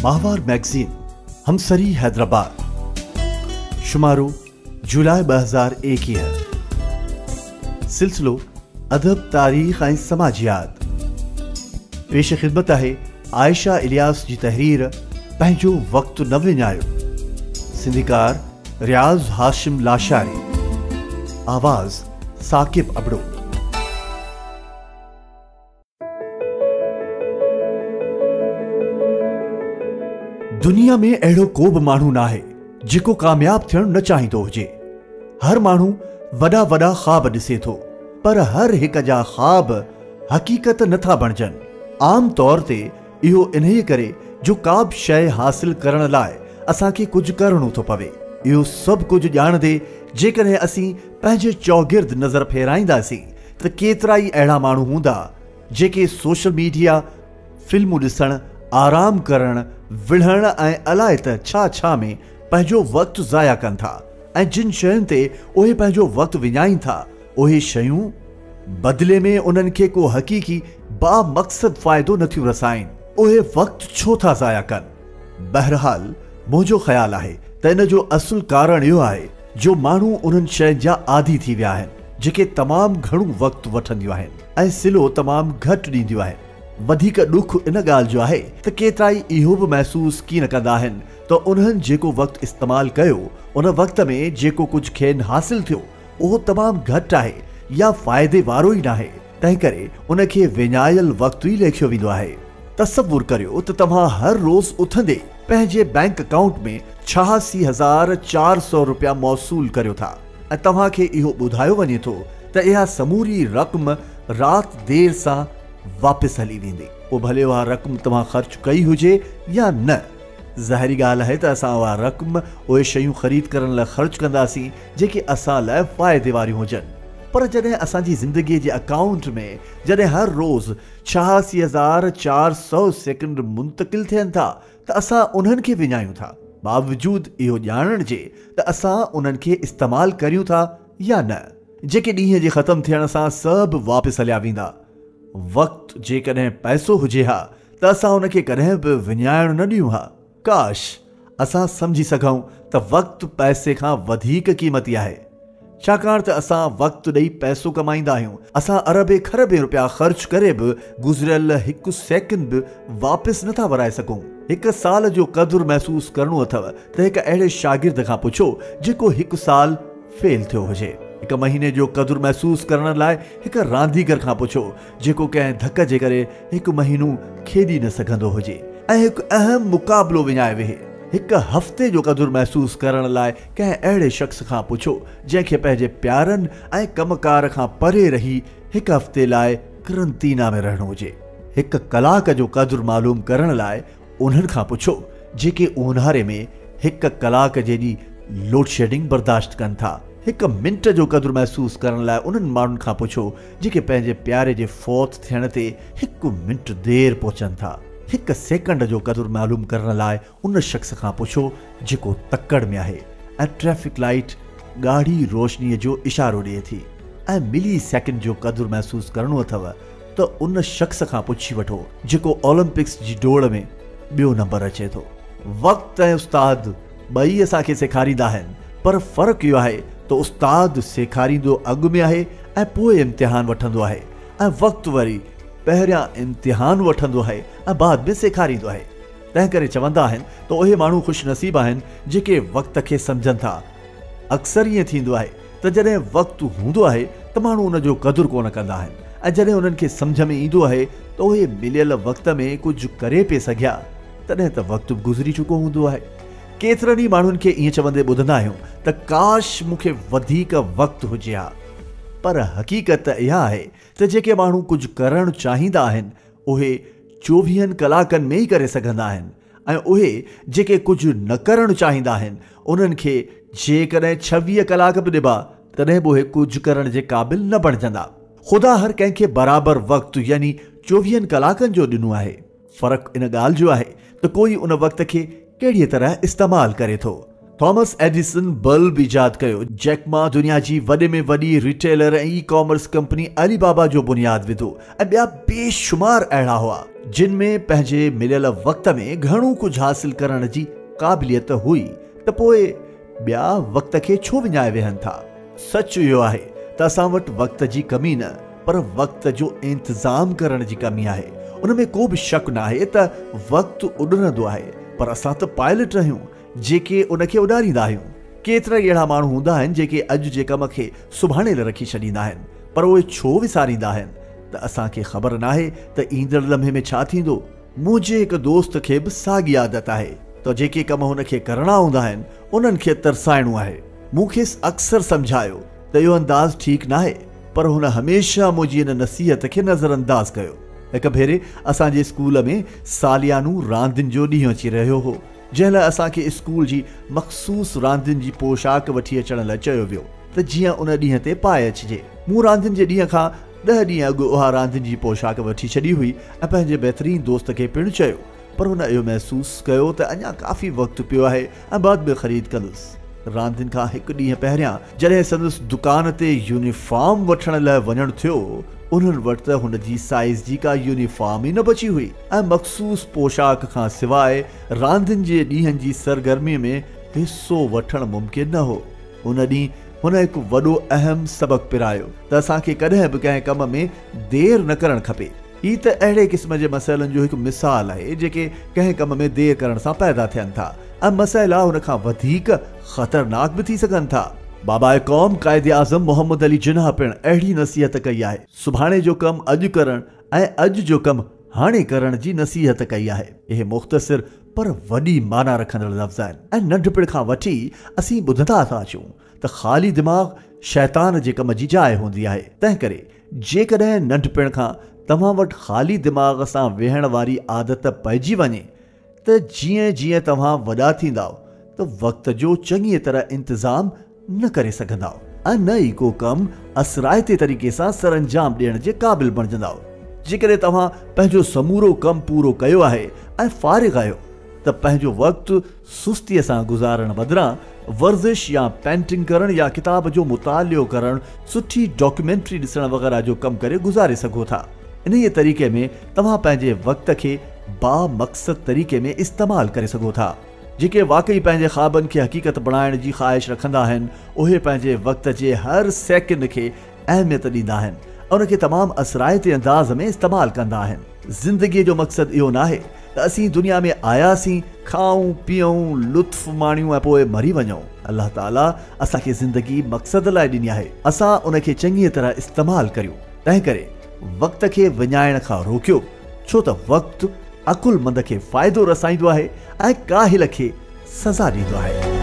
माहवार मैगज़ीन हमसरी हैदराबाद शुमारो जुलाई 2021 सिलसिलो अदब तारीख़ ऐं समाजियात पेश ख़िदमत है आयशा इलियास जी तहरीर पंहिंजो वक़्तु न विञायो सिंधिकार रियाज़ हाशिम लाशारी आवाज़ साकिब अबड़ो। दुनिया में अड़ो को भी मानू ना है जिको कामयाब थियण न चाहींदो हुजे। हर मानू वडा वडा ख्वाब दिसे थो, पर हर एक जा ख्वाब हकीकत नथा बणजन। आम तौर ते इहो इन्हे करे जो का भी शय हासिल करण लाइ असांखे कुछ करणो थो पवे। इहो सब कुछ ॼाणदे जेकॾहिं असीं पंहिंजे चौगिर्द नज़र फेराईंदासीं त केतिरा ई अहिड़ा माण्हू हूंदा जेके सोशल मीडिया, फिल्मूं ॾिसण, आराम करण, विढ़ण ऐं अलाए त छा छा में पंहिंजो वक़्तु ज़ाया कनि था ऐं जिन शयुनि ते उहे पंहिंजो वक़्तु विञाइनि था उहे शयूं बदिले में उन्हनि खे को हक़ीक़ी बामक़सद फ़ाइदो नथियूं रसाइनि। उहे वक़्तु छो था ज़ाया कनि? बहरहाल मुंहिंजो ख़्यालु आहे त इन जो असुल कारण इहो आहे जो माण्हू उन्हनि शयुनि जा आदी थी विया आहिनि जेके तमामु घणो वक़्तु वठंदियूं आहिनि ऐं सिलो तमामु घटि ॾींदियूं आहिनि। वधीक ॾुख इन ॻाल्हि जो आहे त केतिरा ई इहो बि महसूस कीअं कंदा आहिनि त उन्हनि जेको वक़्तु इस्तेमालु कयो उन वक़्त में जेको कुझु खेनि हासिल थियो उहो तमामु घटि आहे या फ़ाइदे वारो ई न आहे, तंहिं करे उनखे विञायल वक़्तु ई लेखियो वेंदो आहे। तसवुर करियो त तव्हां हर रोज़ उथंदे पंहिंजे बैंक अकाउंट में 86,400 रुपया मौसूल करियो था ऐं तव्हांखे इहो ॿुधायो वञे थो त इहा समूरी रक़म राति देर सां वापस हली वेंदी। पोइ भले उहा रक़म तव्हां ख़र्च कई हुजे या न, ज़ाहिरी ॻाल्हि आहे त असां उहा रक़म उहे शयूं ख़रीद करण लाइ ख़र्च कंदासीं जेके असां लाइ फ़ाइदे वारियूं हुजनि। पर जॾहिं असांजी ज़िंदगीअ जे अकाउंट में जॾहिं हर रोज़ 86,400 सेकंड मुंतक़िल थियनि था त असां उन्हनि खे विञायूं था, बावजूदु इहो ॼाणण जे त असां उन्हनि खे इस्तेमालु करियूं था या न, जेके ॾींहं जे ख़तमु थियण सां सभु वापसि हलिया वेंदा। वक़्तु जेकॾहिं पैसो हुजे हा त असां उनखे कॾहिं बि विञाइण न ॾियूं हा। काश असां सम्झी सघूं त वक़्तु पैसे खां वधीक क़ीमती आहे, छाकाणि त असां वक़्तु ॾेई पैसो कमाईंदा आहियूं। असां अरबे खरबे रुपया ख़र्च करे बि गुज़िरियल हिकु सेकंड बि वापसि नथा वराए सघूं। हिकु साल जो क़दुरु महसूसु करणो अथव त हिकु अहिड़े शागिर्द खां पुछो जेको हिकु साल फेल थियो हुजे। हिकु महीने जो क़दुरु महसूसु करण लाइ हिकु रांदीगर खां पुछो जेको कंहिं धक जे करे हिकु महीनो खेॾी न सघंदो हुजे ऐं हिकु अहम मुक़ाबिलो विञाए वेहे। हिकु हफ़्ते जो क़दुरु महसूसु करण लाइ कंहिं अहिड़े शख़्स खां पुछो जंहिंखे पंहिंजे प्यारनि ऐं कमकार खां परे रही हिकु हफ़्ते लाइ करंतीना में रहणो हुजे। हिकु कलाक जो क़दुरु मालूम करण लाइ उन्हनि खां पुछो जेके ऊन्हारे में हिकु कलाक जेॾी लोड शेडिंग बर्दाश्त कनि था। हिकु मिंट जो क़दुरु महसूसु करण लाइ उन्हनि माण्हुनि खां पुछो जेके पंहिंजे प्यारे जे फ़ौत थियण ते हिकु मिंट देर पहुचनि था। हिकु सेकंड जो क़दुरु मालूम करण लाइ उन शख़्स खां पुछो जेको तकड़ में आहे ऐं ट्रैफ़िक लाइट ॻाढ़ी रोशनीअ जो इशारो ॾिए थी ऐं मिली सेकंड जो क़दुरु महसूसु करणो अथव त उन शख़्स खां पुछी वठो जेको ओलंपिक्स जी डोड़ में ॿियो नंबर अचे थो। वक़्तु ऐं उस्ताद ॿई असांखे सेखारींदा आहिनि, पर फ़र्क़ु इहो आहे त उस्ताद सेखारींदो अॻु में आहे ऐं पोइ इम्तिहान वठंदो आहे ऐं वक़्तु वरी पहिरियां इम्तिहान वठंदो आहे ऐं बाद में सेखारींदो आहे। तंहिं करे चवंदा आहिनि त उहे माण्हू ख़ुशनसीब आहिनि जेके वक़्त खे सम्झनि था। अक्सर ईअं थींदो आहे त जॾहिं वक़्तु हूंदो आहे त माण्हू उन जो क़दुरु कोन कंदा आहिनि ऐं जॾहिं उन्हनि खे सम्झ में ईंदो आहे त उहे मिलियल वक़्त में कुझु करे पिए सघिया तॾहिं त वक़्तु बि गुज़री चुको हूंदो आहे। केतिरनि ई माण्हुनि खे ईअं चवंदे ॿुधंदा आहियूं त काश मूंखे वधीक वक़्तु हुजे हा, पर हक़ीक़त इहा आहे त जेके माण्हू कुझु करणु चाहींदा आहिनि उहे 24 कलाकनि में ई करे सघंदा आहिनि ऐं उहे जेके कुझु न करणु चाहींदा आहिनि उन्हनि खे जेकॾहिं 26 कलाक बि ॾिबा तॾहिं बि उहे कुझु करण जे क़ाबिल न बणजंदा। ख़ुदा हर कंहिंखे बराबरि वक़्तु यानी 24 कलाकनि जो ॾिनो आहे। फ़र्क़ु इन ॻाल्हि जो आहे त कोई उन वक़्त खे कहिड़ीअ तरह इस्तेमालु करे थो थॉमस एडिसन बल्ब इजाद कयो। जैक मा दुनिया जी वॾे में वॾी रिटेलर ऐं ई कॉमर्स कंपनी अलीबाबा जो बुनियाद विधो ऐं ॿिया बेशुमार अहिड़ा हुआ जिन में पंहिंजे मिलियल वक़्त में घणो कुझु हासिल करण जी क़ाबिलियत हुई त पोइ ॿिया वक़्त खे छो विञाए वेहनि था। सच इहो आहे त असां वटि वक़्त जी कमी न पर वक़्त जो इंतज़ाम करण जी कमी आहे। उन में को बि शक न आहे त वक़्तु उॾरंदो आहे पर असां त पायलट आहियूं जेके उन खे उॾारींदा आहियूं। केतिरा अहिड़ा माण्हू हूंदा आहिनि जेके अॼु जे कम खे सुभाणे रखी छॾींदा आहिनि पर उहे छो विसारींदा आहिनि त असांखे ख़बर नाहे त ईंदड़ लम्हे में छा थींदो। मुंहिंजे हिकु दोस्त खे बि साॻी आदत आहे त जेके कम हुन खे करणा हूंदा आहिनि उन्हनि खे तरसाइणो आहे। मूंखे अक्सर सम्झायो त इहो अंदाज़ ठीकु न आहे पर हुन हमेशह मुंहिंजी इन नसीहत खे नज़रअंदाज़ कयो। हिकु भेरे असांजे स्कूल में सालियानू रांदियुनि जो ॾींहुं अची रहियो हो जंहिं लाइ असांखे स्कूल जी मख़सूस रांदियुनि जी पोशाक वठी अचण लाइ चयो वियो त जीअं उन ॾींहं ते पाए अचिजे। मूं रांदियुनि जे ॾींहं खां 10 ॾींहं अॻु उहा रांदियुनि जी पोशाक वठी छॾी हुई ऐं पंहिंजे बहितरीन दोस्त खे पिणु चयो पर हुन इहो महसूसु कयो त अञा काफ़ी वक़्तु पियो आहे ऐं बाद में ख़रीद कंदुसि। रांदियुनि खां हिकु ॾींहुं पहिरियां जॾहिं संदसि दुकान ते यूनिफॉर्म वठण लाइ वञणु थियो उन्हनि वटि त हुन जी साइज़ जी का यूनिफॉर्म ई न बची हुई ऐं मख़सूस पोशाक खां सवाइ रांदियुनि जे ॾींहंनि जी सरगर्मीअ में हिसो वठणु मुमकिन न हो। उन ॾींहुं हुन हिकु वॾो अहम सबक़ु पिरायो त असांखे कॾहिं बि कंहिं कम में देरि न करणु खपे। ही त अहिड़े क़िस्म जे मसइलनि जो हिकु मिसाल आहे जेके कंहिं कम में देरि करण सां पैदा थियनि था ऐं मसइला हुन खां वधीक ख़तरनाक बि थी सघनि था। बाबा क़ौम क़ाइदे आज़म मोहम्मद अली जिन्ना पिणु अहिड़ी नसीहत कई आहे। सुभाणे जो कमु अॼु करणु ऐं अॼु जो कमु हाणे करण जी नसीहत कई आहे। इहे मुख़्तसिर पर वॾी माना रखंदड़ लफ़्ज़ आहिनि ऐं नंढपिण खां वठी असीं ॿुधंदा था अचूं त ख़ाली दिमाग़ शैतान जे कम जी जाइ हूंदी आहे। तंहिं करे जेकॾहिं नंढपिण खां तव्हां वटि ख़ाली दिमाग़ सां वेहण वारी आदत पइजी वञे त जीअं जीअं तव्हां वॾा थींदव त वक़्त जो चङी तरह इंतज़ाम न करे सघंदा ऐं न ई को कमु असराइते तरीक़े सां सरअंजाम ॾियण जे क़ाबिल बणिजंदा। जेकॾहिं तव्हां पंहिंजो समूरो कमु पूरो कयो आहे ऐं फ़ारिग़ आहियो त पंहिंजो वक़्तु सुस्तीअ सां गुज़ारण बदिरां वर्ज़िश या पेंटिंग करण या किताब जो मुतालियो करण सुठी डॉक्यूमेंट्री ॾिसण वग़ैरह जो कमु करे गुज़ारे सघो था। इन ई तरीक़े में तव्हां पंहिंजे वक़्त खे बामक़सद तरीक़े में इस्तेमालु करे सघो था। जेके वाक़ई पंहिंजे ख़्वाबनि खे हक़ीक़त बणाइण जी ख़्वाहिश रखंदा आहिनि उहे पंहिंजे वक़्त जे हर सेकेंड खे अहमियत ॾींदा आहिनि ऐं उनखे तमामु असराइते अंदाज़ में इस्तेमालु कंदा आहिनि। ज़िंदगीअ जो मक़सदु इहो नाहे त असीं दुनिया में आयासीं, खाऊं पीऊं, लुत्फ़ माणियूं ऐं पोइ मरी वञूं। अल्लाह ताला असांखे ज़िंदगी मक़सद लाइ ॾिनी आहे, असां उनखे चङीअ तरह इस्तेमालु करियूं। तंहिं करे वक़्त खे विञाइण खां रोकियो छो त वक़्तु अकुलमंद खे फ़ाइदो रसाईंदो आहे ऐं काहिल खे सज़ा ॾींदो आहे।